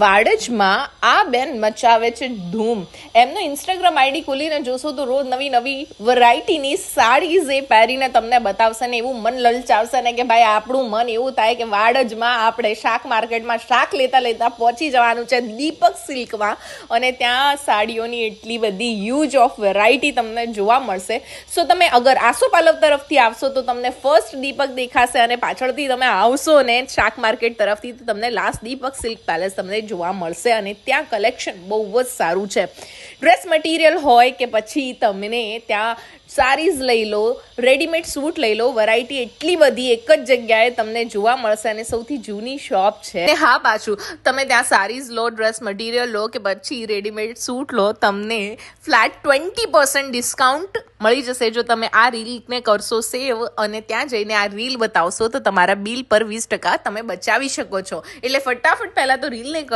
વાડજમાં આ બેન મચાવે છે ધૂમ. એમનો ઇન્સ્ટાગ્રામ આઈડી ખોલીને જોશો તો રોજ નવી નવી વેરાયટીની સાડીઝ એ પહેરીને તમને બતાવશે ને એવું મન લલચાવશે ને કે ભાઈ આપણું મન એવું થાય કે વાડજમાં આપણે શાક માર્કેટમાં શાક લેતા લેતા પહોંચી જવાનું છે દીપક સિલ્કમાં, અને ત્યાં સાડીઓની એટલી બધી યુઝ ઓફ વેરાયટી તમને જોવા મળશે. સો તમે અગર આસોપાલવ તરફથી આવશો તો તમને ફર્સ્ટ દીપક દેખાશે, અને પાછળથી તમે આવશો ને શાક માર્કેટ તરફથી તો તમને લાસ્ટ દીપક સિલ્ક પેલેસ તમને જોવા મળશે. અને ત્યાં કલેક્શન બહુ જ સારું છે. ડ્રેસ મટીરિયલ હોય કે પછી તમને ત્યાં સાડીઝ લઈ લો, રેડીમેડ સૂટ લઈ લો, વેરાયટી એટલી બધી એક જ જગ્યાએ તમને જોવા મળશે. અને સૌથી જૂની શોપ છે. હા, પાછું તમે ત્યાં સાડીઝ લો, ડ્રેસ મટીરિયલ લો કે પછી રેડીમેડ સૂટ લો, તમને ફ્લેટ 20% ડિસ્કાઉન્ટ મળી જશે જો તમે આ રીલને કરશો સેવ અને ત્યાં જઈને આ રીલ બતાવશો તો તમારા બિલ પર 20% તમે બચાવી શકો છો. એટલે ફટાફટ પહેલાં તો રીલને